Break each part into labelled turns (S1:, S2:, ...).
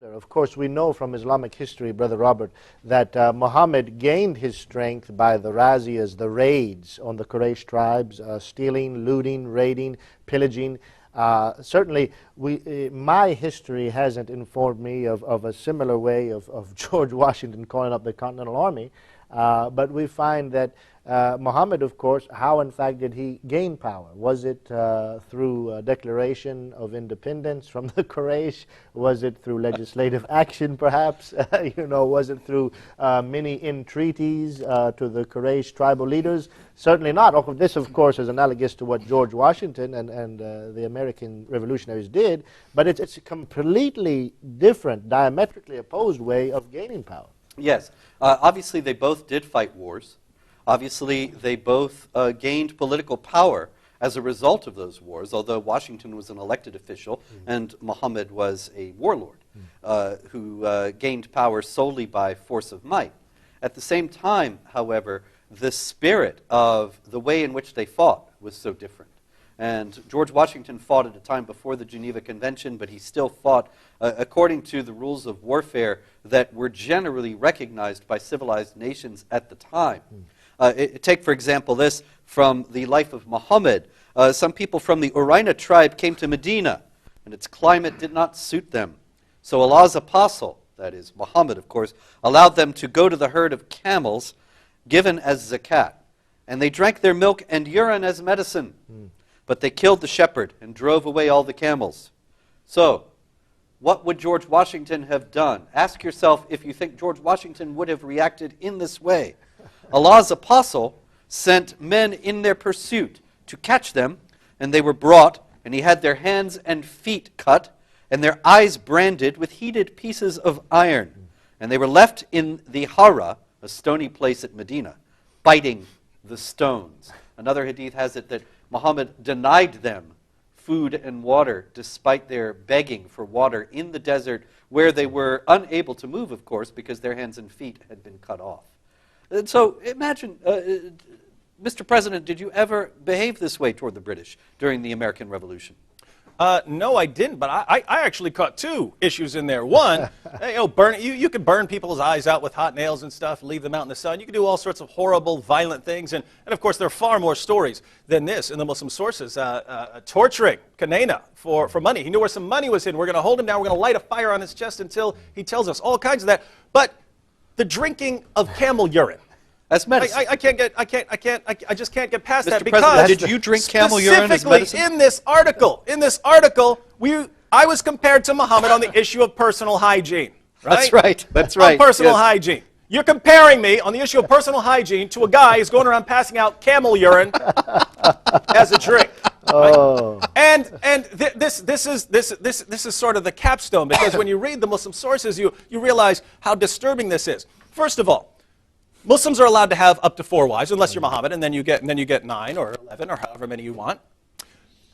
S1: Of course, we know from Islamic history, Brother Robert, that Muhammad gained his strength by the razzias, the raids on the Quraysh tribes, stealing, looting, raiding, pillaging. Certainly, my history hasn't informed me of a similar way of George Washington calling up the Continental Army, but we find that Muhammad, of course, how in fact did he gain power? Was it through a declaration of independence from the Quraysh? Was it through legislative action, perhaps? Was it through many entreaties to the Quraysh tribal leaders? Certainly not. This, of course, is analogous to what George Washington and the American revolutionaries did, but it's a completely different, diametrically opposed way of gaining power.
S2: Yes. Obviously, they both did fight wars. Obviously, they both gained political power as a result of those wars, although Washington was an elected official and Muhammad was a warlord who gained power solely by force of might. At the same time, however, the spirit of the way in which they fought was so different. And George Washington fought at a time before the Geneva Convention, but he still fought according to the rules of warfare that were generally recognized by civilized nations at the time. Take, for example, this from the life of Muhammad. Some people from the Urine tribe came to Medina, and its climate did not suit them. So Allah's apostle, that is Muhammad, of course, allowed them to go to the herd of camels given as zakat, and they drank their milk and urine as medicine. But they killed the shepherd and drove away all the camels. So, what would George Washington have done? Ask yourself if you think George Washington would have reacted in this way. Allah's apostle sent men in their pursuit to catch them, and they were brought, and he had their hands and feet cut, and their eyes branded with heated pieces of iron. And they were left in the Hara, a stony place at Medina, biting the stones. Another hadith has it that Muhammad denied them food and water despite their begging for water in the desert where they were unable to move, of course, because their hands and feet had been cut off. And so imagine, Mr. President, did you ever behave this way toward the British during the American Revolution?
S3: No, I didn't, but I actually caught two issues in there. One, you could burn people's eyes out with hot nails and stuff, leave them out in the sun. You could do all sorts of horrible, violent things. And of course, there are far more stories than this in the Muslim sources. Torturing Kanana for money. He knew where some money was hidden. We're going to hold him down. We're going to light a fire on his chest until he tells us all kinds of that. But the drinking of camel urine.
S2: As medicine.
S3: I just can't get past that
S2: Mr. President,
S3: because
S2: did you drink camel urine as medicine?
S3: Specifically in this article, I was compared to Muhammad on the issue of personal hygiene. Right?
S2: That's right. That's right.
S3: On personal hygiene. You're comparing me on the issue of personal hygiene to a guy who's going around passing out camel urine as a drink.
S1: Oh.
S3: And this is sort of the capstone, because when you read the Muslim sources, you realize how disturbing this is. First of all, Muslims are allowed to have up to 4 wives, unless you're Muhammad, and then you get 9 or 11 or however many you want.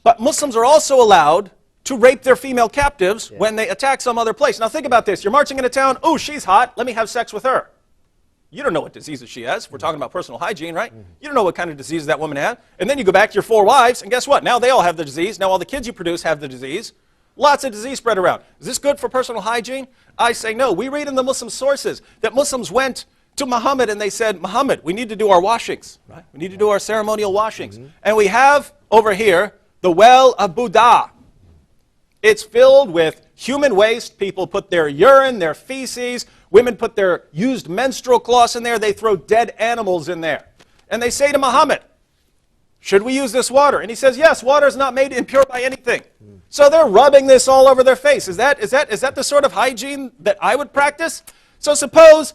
S3: But Muslims are also allowed to rape their female captives when they attack some other place. Now think about this. You're marching into town. Oh, she's hot. Let me have sex with her. You don't know what diseases she has. We're talking about personal hygiene, right? You don't know what kind of disease that woman had. And then you go back to your 4 wives, and guess what? Now they all have the disease. Now all the kids you produce have the disease. Lots of disease spread around. Is this good for personal hygiene? I say no. We read in the Muslim sources that Muslims went to Muhammad and they said, Muhammad, we need to do our washings, right? We need to do our ceremonial washings. And we have over here the well of Buddha. It's filled with human waste. People put their urine, their feces. Women put their used menstrual cloths in there. They throw dead animals in there. And they say to Muhammad, should we use this water? And he says, yes, water is not made impure by anything. So they're rubbing this all over their face. Is that the sort of hygiene that I would practice? So suppose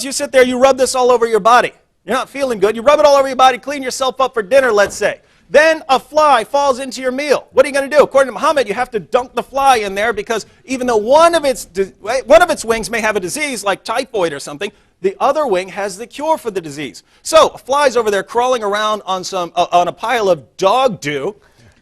S3: you sit there, you rub this all over your body. You're not feeling good. You rub it all over your body, clean yourself up for dinner, let's say. Then a fly falls into your meal. What are you going to do? According to Muhammad, you have to dunk the fly in there because even though one of its wings may have a disease like typhoid or something, the other wing has the cure for the disease. So a fly's over there crawling around on a pile of dog dew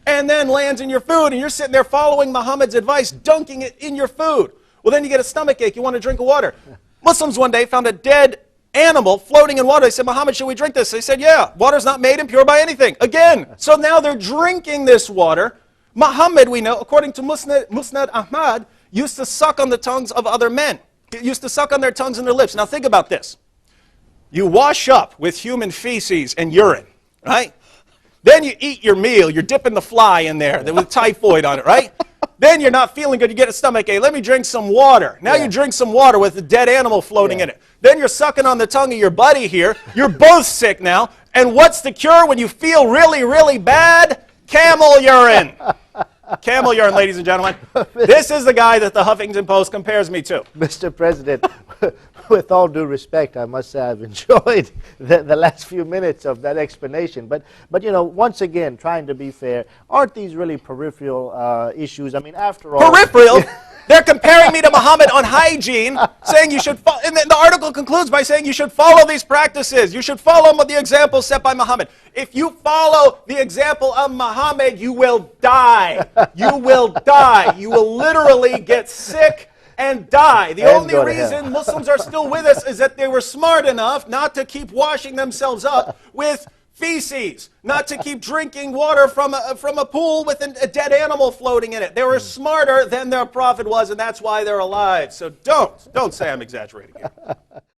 S3: and then lands in your food, and you're sitting there following Muhammad's advice, dunking it in your food. Well, then you get a stomach ache. You want to drink water. Muslims one day found a dead animal floating in water. They said, Muhammad, should we drink this? They said, yeah, water's not made impure by anything. Again, so now they're drinking this water. Muhammad, we know, according to Musnad Ahmad, used to suck on the tongues of other men. Used to suck on their tongues and their lips. Now think about this. You wash up with human feces and urine, right? Then you eat your meal. You're dipping the fly in there with typhoid on it, right? Then you're not feeling good. You get a stomach ache. Let me drink some water. Now you drink some water with a dead animal floating in it. Then you're sucking on the tongue of your buddy here. You're both sick now. And what's the cure when you feel really, really bad? Camel urine. Camel urine, ladies and gentlemen. This is the guy that the Huffington Post compares me to.
S1: Mr. President, with all due respect, I must say I've enjoyed the last few minutes of that explanation. But you know, once again, trying to be fair, aren't these really peripheral issues? I mean, after all...
S3: Peripheral? They're comparing me to Muhammad on hygiene, saying you should follow, and the article concludes by saying you should follow these practices. You should follow the example set by Muhammad. If you follow the example of Muhammad, you will die. You will die. You will literally get sick and die. The only reason Muslims are still with us is that they were smart enough not to keep washing themselves up with feces, not to keep drinking water from a pool with a dead animal floating in it. They were smarter than their prophet was, and that's why they're alive. So don't say I'm exaggerating here.